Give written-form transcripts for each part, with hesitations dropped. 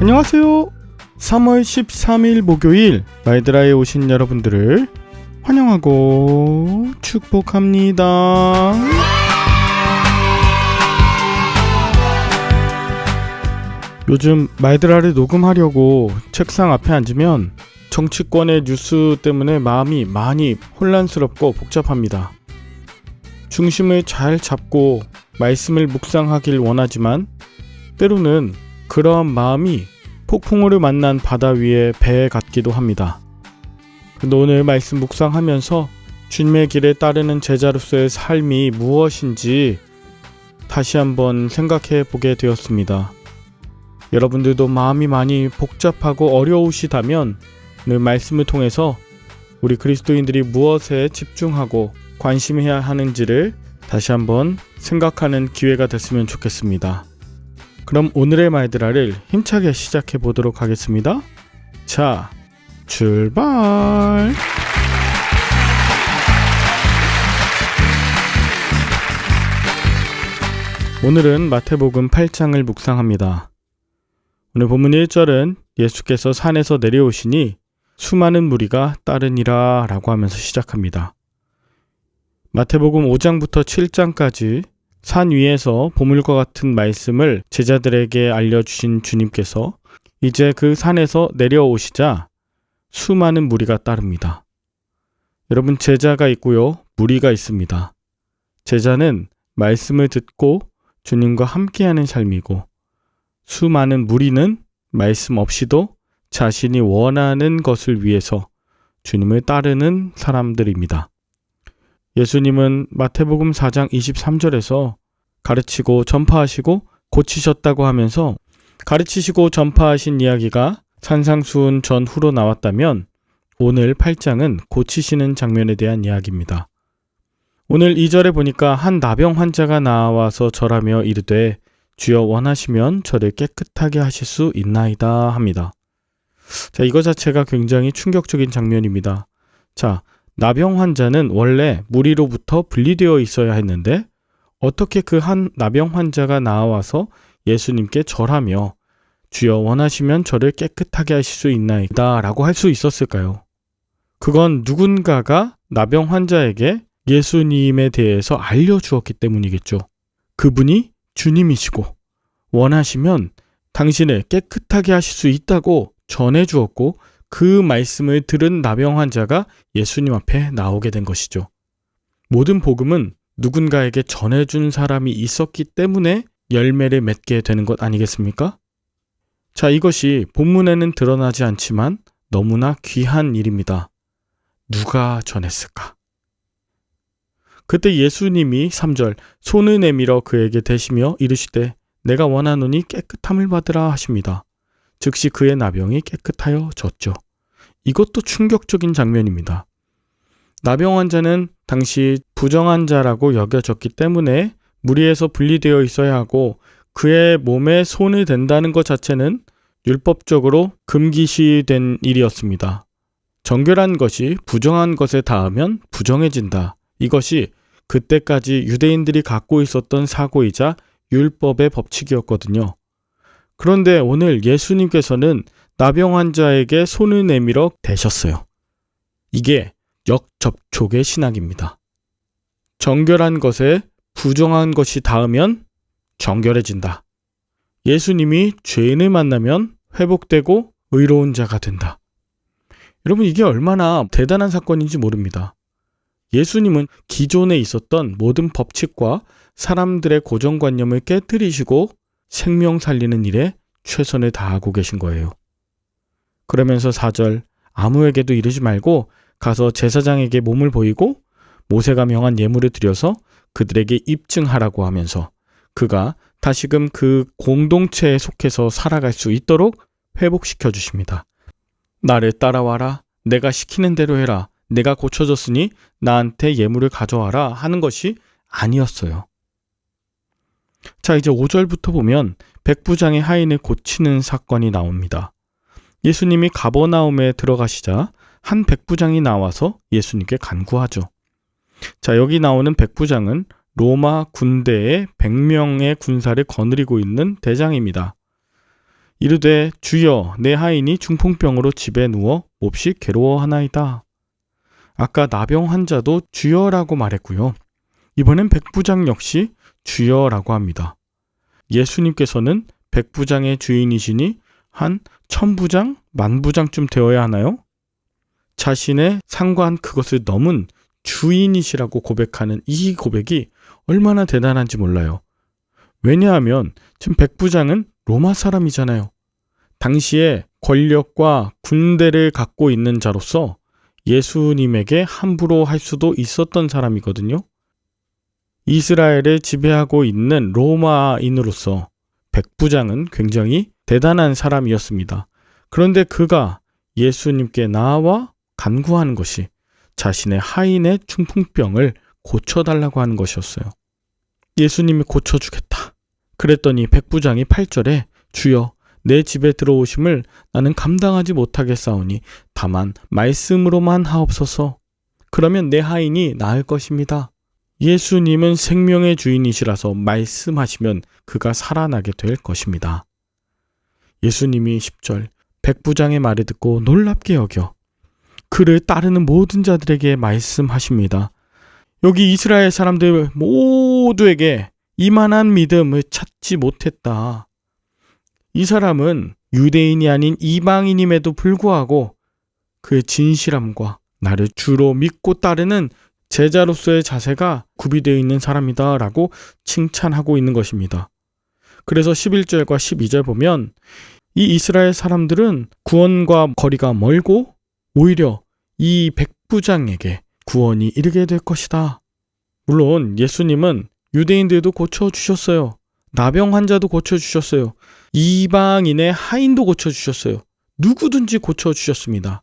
안녕하세요. 3월 13일 목요일 마이드라에 오신 여러분들을 환영하고 축복합니다. 요즘 마이드라를 녹음하려고 책상 앞에 앉으면 정치권의 뉴스 때문에 마음이 많이 혼란스럽고 복잡합니다. 중심을 잘 잡고 말씀을 묵상하길 원하지만 때로는 그러한 마음이 폭풍우를 만난 바다 위의 배 같기도 합니다. 근데 오늘 말씀 묵상하면서 주님의 길에 따르는 제자로서의 삶이 무엇인지 다시 한번 생각해 보게 되었습니다. 여러분들도 마음이 많이 복잡하고 어려우시다면 오늘 말씀을 통해서 우리 그리스도인들이 무엇에 집중하고 관심해야 하는지를 다시 한번 생각하는 기회가 됐으면 좋겠습니다. 그럼 오늘의 마이드라를 힘차게 시작해 보도록 하겠습니다. 자, 출발! 오늘은 마태복음 8장을 묵상합니다. 오늘 본문 1절은 예수께서 산에서 내려오시니 수많은 무리가 따르니라 라고 하면서 시작합니다. 마태복음 5장부터 7장까지 산 위에서 보물과 같은 말씀을 제자들에게 알려주신 주님께서 이제 그 산에서 내려오시자 수많은 무리가 따릅니다. 여러분, 제자가 있고요, 무리가 있습니다. 제자는 말씀을 듣고 주님과 함께하는 삶이고, 수많은 무리는 말씀 없이도 자신이 원하는 것을 위해서 주님을 따르는 사람들입니다. 예수님은 마태복음 4장 23절에서 가르치고 전파하시고 고치셨다고 하면서 가르치시고 전파하신 이야기가 산상수훈 전후로 나왔다면 오늘 8장은 고치시는 장면에 대한 이야기입니다. 오늘 2절에 보니까 한 나병 환자가 나와서 절하며 이르되 주여 원하시면 저를 깨끗하게 하실 수 있나이다 합니다. 자, 이거 자체가 굉장히 충격적인 장면입니다. 자, 나병 환자는 원래 무리로부터 분리되어 있어야 했는데 어떻게 그 한 나병 환자가 나와서 예수님께 절하며 주여 원하시면 저를 깨끗하게 하실 수 있나이다 라고 할 수 있었을까요? 그건 누군가가 나병 환자에게 예수님에 대해서 알려주었기 때문이겠죠. 그분이 주님이시고 원하시면 당신을 깨끗하게 하실 수 있다고 전해주었고 그 말씀을 들은 나병 환자가 예수님 앞에 나오게 된 것이죠. 모든 복음은 누군가에게 전해준 사람이 있었기 때문에 열매를 맺게 되는 것 아니겠습니까? 자, 이것이 본문에는 드러나지 않지만 너무나 귀한 일입니다. 누가 전했을까? 그때 예수님이 3절 손을 내밀어 그에게 대시며 이르시되 내가 원하노니 깨끗함을 받으라 하십니다. 즉시 그의 나병이 깨끗하여 졌죠. 이것도 충격적인 장면입니다. 나병 환자는 당시 부정한 자라고 여겨졌기 때문에 무리에서 분리되어 있어야 하고 그의 몸에 손을 댄다는 것 자체는 율법적으로 금기시된 일이었습니다. 정결한 것이 부정한 것에 닿으면 부정해진다. 이것이 그때까지 유대인들이 갖고 있었던 사고이자 율법의 법칙이었거든요. 그런데 오늘 예수님께서는 나병 환자에게 손을 내밀어 대셨어요. 이게 역접촉의 신학입니다. 정결한 것에 부정한 것이 닿으면 정결해진다. 예수님이 죄인을 만나면 회복되고 의로운 자가 된다. 여러분, 이게 얼마나 대단한 사건인지 모릅니다. 예수님은 기존에 있었던 모든 법칙과 사람들의 고정관념을 깨뜨리시고 생명 살리는 일에 최선을 다하고 계신 거예요. 그러면서 4절 아무에게도 이르지 말고 가서 제사장에게 몸을 보이고 모세가 명한 예물을 드려서 그들에게 입증하라고 하면서 그가 다시금 그 공동체에 속해서 살아갈 수 있도록 회복시켜 주십니다. 나를 따라와라. 내가 시키는 대로 해라. 내가 고쳐졌으니 나한테 예물을 가져와라 하는 것이 아니었어요. 자, 이제 5절부터 보면 백부장의 하인을 고치는 사건이 나옵니다. 예수님이 가버나움에 들어가시자 한 백부장이 나와서 예수님께 간구하죠. 자, 여기 나오는 백부장은 로마 군대의 100명의 군사를 거느리고 있는 대장입니다. 이르되 주여 내 하인이 중풍병으로 집에 누워 몹시 괴로워하나이다. 아까 나병 환자도 주여라고 말했고요. 이번엔 백부장 역시 주여라고 합니다. 예수님께서는 백부장의 주인이시니 한 1000부장, 10,000부장쯤 되어야 하나요? 자신의 상관 그것을 넘은 주인이시라고 고백하는 이 고백이 얼마나 대단한지 몰라요. 왜냐하면 지금 백부장은 로마 사람이잖아요. 당시에 권력과 군대를 갖고 있는 자로서 예수님에게 함부로 할 수도 있었던 사람이거든요. 이스라엘을 지배하고 있는 로마인으로서 백부장은 굉장히 대단한 사람이었습니다. 그런데 그가 예수님께 나와 간구하는 것이 자신의 하인의 중풍병을 고쳐달라고 하는 것이었어요. 예수님이 고쳐주겠다. 그랬더니 백부장이 8절에 주여 내 집에 들어오심을 나는 감당하지 못하겠사오니 다만 말씀으로만 하옵소서. 그러면 내 하인이 나을 것입니다. 예수님은 생명의 주인이시라서 말씀하시면 그가 살아나게 될 것입니다. 예수님이 10절 백부장의 말을 듣고 놀랍게 여겨 그를 따르는 모든 자들에게 말씀하십니다. 여기 이스라엘 사람들 모두에게 이만한 믿음을 찾지 못했다. 이 사람은 유대인이 아닌 이방인임에도 불구하고 그의 진실함과 나를 주로 믿고 따르는 제자로서의 자세가 구비되어 있는 사람이다 라고 칭찬하고 있는 것입니다. 그래서 11절과 12절 보면 이 이스라엘 사람들은 구원과 거리가 멀고 오히려 이 백부장에게 구원이 이르게 될 것이다. 물론 예수님은 유대인들도 고쳐주셨어요. 나병 환자도 고쳐주셨어요. 이방인의 하인도 고쳐주셨어요. 누구든지 고쳐주셨습니다.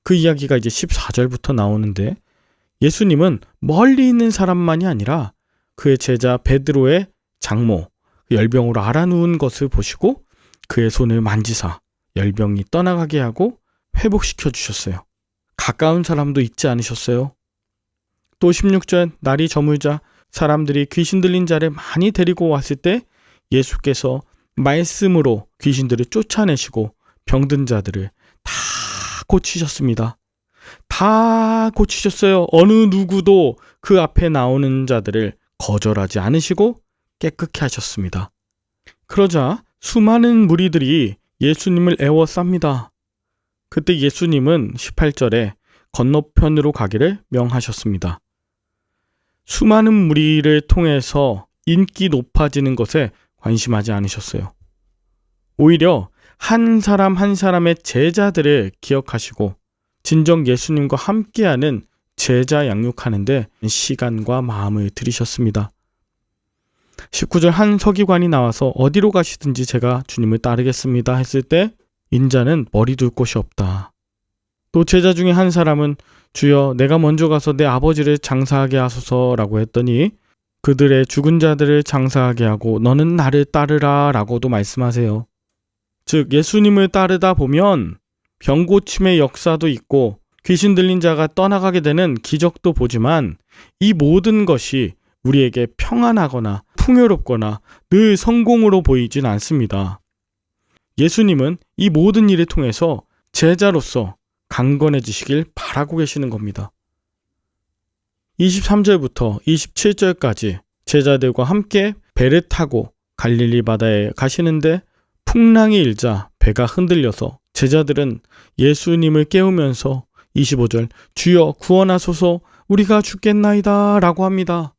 그 이야기가 이제 14절부터 나오는데 예수님은 멀리 있는 사람만이 아니라 그의 제자 베드로의 장모, 열병으로 앓아누운 것을 보시고 그의 손을 만지사 열병이 떠나가게 하고 회복시켜 주셨어요. 가까운 사람도 잊지 않으셨어요. 또 16절 날이 저물자 사람들이 귀신 들린 자를 많이 데리고 왔을 때 예수께서 말씀으로 귀신들을 쫓아내시고 병든 자들을 다 고치셨습니다. 다 고치셨어요. 어느 누구도 그 앞에 나오는 자들을 거절하지 않으시고 깨끗게 하셨습니다. 그러자 수많은 무리들이 예수님을 애워쌉니다. 그때 예수님은 18절에 건너편으로 가기를 명하셨습니다. 수많은 무리를 통해서 인기 높아지는 것에 관심하지 않으셨어요. 오히려 한 사람 한 사람의 제자들을 기억하시고 진정 예수님과 함께하는 제자 양육하는데 시간과 마음을 들이셨습니다. 19절 한 서기관이 나와서 어디로 가시든지 제가 주님을 따르겠습니다 했을 때 인자는 머리 둘 곳이 없다. 또 제자 중에 한 사람은 주여 내가 먼저 가서 내 아버지를 장사하게 하소서라고 했더니 그들의 죽은 자들을 장사하게 하고 너는 나를 따르라 라고도 말씀하세요. 즉 예수님을 따르다 보면 병고침의 역사도 있고 귀신 들린 자가 떠나가게 되는 기적도 보지만 이 모든 것이 우리에게 평안하거나 풍요롭거나 늘 성공으로 보이진 않습니다. 예수님은 이 모든 일을 통해서 제자로서 강건해지시길 바라고 계시는 겁니다. 23절부터 27절까지 제자들과 함께 배를 타고 갈릴리 바다에 가시는데 풍랑이 일자 배가 흔들려서 제자들은 예수님을 깨우면서 25절 주여 구원하소서 우리가 죽겠나이다 라고 합니다.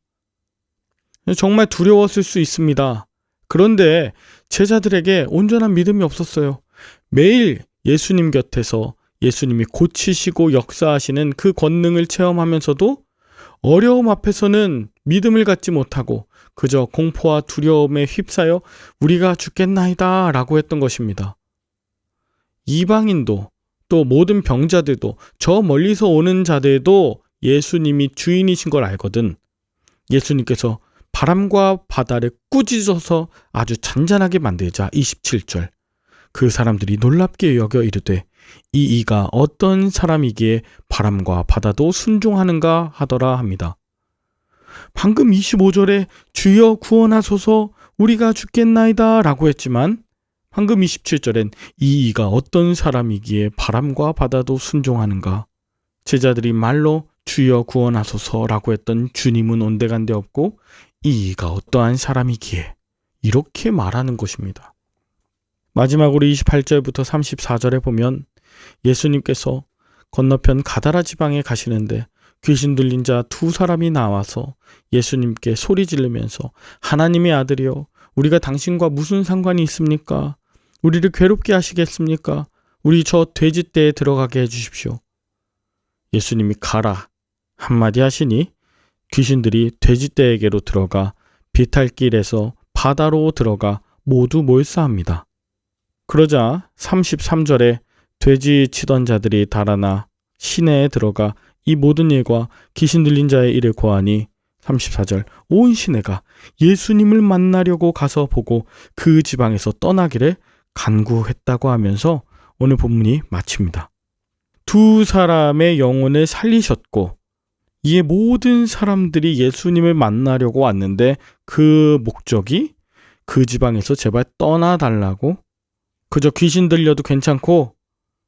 정말 두려웠을 수 있습니다. 그런데 제자들에게 온전한 믿음이 없었어요. 매일 예수님 곁에서 예수님이 고치시고 역사하시는 그 권능을 체험하면서도 어려움 앞에서는 믿음을 갖지 못하고 그저 공포와 두려움에 휩싸여 우리가 죽겠나이다 라고 했던 것입니다. 이방인도 또 모든 병자들도 저 멀리서 오는 자들도 예수님이 주인이신 걸 알거든. 예수님께서 바람과 바다를 꾸짖어서 아주 잔잔하게 만들자 27절 그 사람들이 놀랍게 여겨 이르되 이가 어떤 사람이기에 바람과 바다도 순종하는가 하더라 합니다. 방금 25절에 주여 구원하소서 우리가 죽겠나이다 라고 했지만 황금 27절엔 이 이가 어떤 사람이기에 바람과 바다도 순종하는가. 제자들이 말로 주여 구원하소서라고 했던 주님은 온데간데 없고 이 이가 어떠한 사람이기에 이렇게 말하는 것입니다. 마지막으로 28절부터 34절에 보면 예수님께서 건너편 가다라 지방에 가시는데 귀신 들린 자 두 사람이 나와서 예수님께 소리 지르면서 하나님의 아들이여 우리가 당신과 무슨 상관이 있습니까? 우리를 괴롭게 하시겠습니까? 우리 저 돼지떼에 들어가게 해주십시오. 예수님이 가라 한마디 하시니 귀신들이 돼지떼에게로 들어가 비탈길에서 바다로 들어가 모두 몰사합니다. 그러자 33절에 돼지 치던 자들이 달아나 시내에 들어가 이 모든 일과 귀신 들린 자의 일을 고하니 34절 온 시내가 예수님을 만나려고 가서 보고 그 지방에서 떠나기를 간구했다고 하면서 오늘 본문이 마칩니다. 두 사람의 영혼을 살리셨고 이에 모든 사람들이 예수님을 만나려고 왔는데 그 목적이 그 지방에서 제발 떠나달라고 그저 귀신 들려도 괜찮고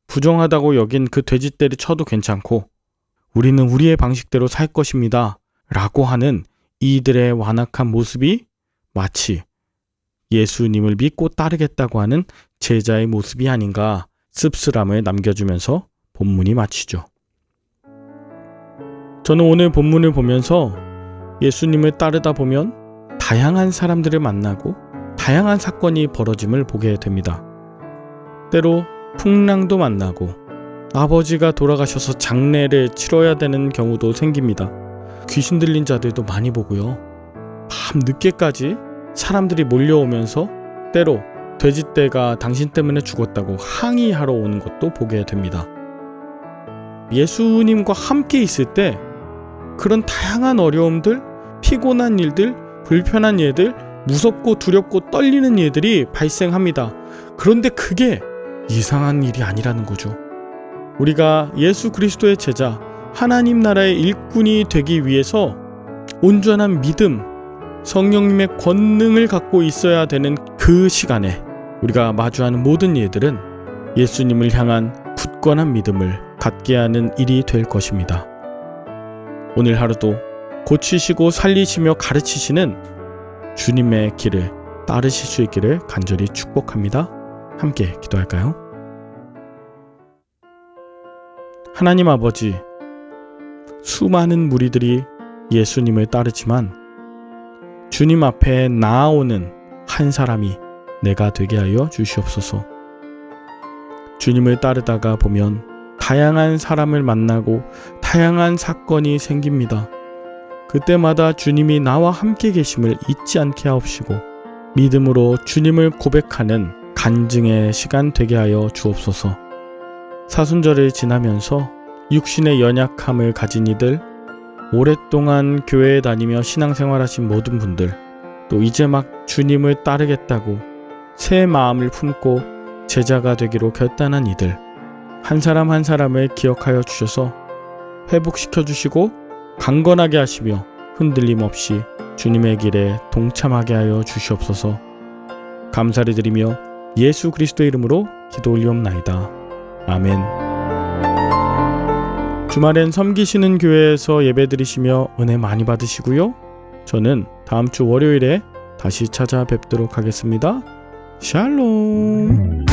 부정하다고 여긴 그 돼지떼를 쳐도 괜찮고 우리는 우리의 방식대로 살 것입니다 라고 하는 이들의 완악한 모습이 마치 예수님을 믿고 따르겠다고 하는 제자의 모습이 아닌가 씁쓸함을 남겨주면서 본문이 마치죠. 저는 오늘 본문을 보면서 예수님을 따르다 보면 다양한 사람들을 만나고 다양한 사건이 벌어짐을 보게 됩니다. 때로 풍랑도 만나고 아버지가 돌아가셔서 장례를 치러야 되는 경우도 생깁니다. 귀신 들린 자들도 많이 보고요. 밤 늦게까지 사람들이 몰려오면서 때로 돼지떼가 당신 때문에 죽었다고 항의하러 오는 것도 보게 됩니다. 예수님과 함께 있을 때 그런 다양한 어려움들, 피곤한 일들, 불편한 일들, 무섭고 두렵고 떨리는 일들이 발생합니다. 그런데 그게 이상한 일이 아니라는 거죠. 우리가 예수 그리스도의 제자, 하나님 나라의 일꾼이 되기 위해서 온전한 믿음, 성령님의 권능을 갖고 있어야 되는 그 시간에 우리가 마주하는 모든 일들은 예수님을 향한 굳건한 믿음을 갖게 하는 일이 될 것입니다. 오늘 하루도 고치시고 살리시며 가르치시는 주님의 길을 따르실 수 있기를 간절히 축복합니다. 함께 기도할까요? 하나님 아버지, 수많은 무리들이 예수님을 따르지만 주님 앞에 나아오는 한 사람이 내가 되게 하여 주시옵소서. 주님을 따르다가 보면 다양한 사람을 만나고 다양한 사건이 생깁니다. 그때마다 주님이 나와 함께 계심을 잊지 않게 하옵시고 믿음으로 주님을 고백하는 간증의 시간 되게 하여 주옵소서. 사순절을 지나면서 육신의 연약함을 가진 이들, 오랫동안 교회에 다니며 신앙생활하신 모든 분들, 또 이제 막 주님을 따르겠다고 새 마음을 품고 제자가 되기로 결단한 이들, 한 사람 한 사람을 기억하여 주셔서 회복시켜 주시고 강건하게 하시며 흔들림 없이 주님의 길에 동참하게 하여 주시옵소서. 감사를 드리며 예수 그리스도의 이름으로 기도 올리옵나이다. 아멘. 주말엔 섬기시는 교회에서 예배드리시며 은혜 많이 받으시고요. 저는 다음 주 월요일에 다시 찾아뵙도록 하겠습니다. 샬롬.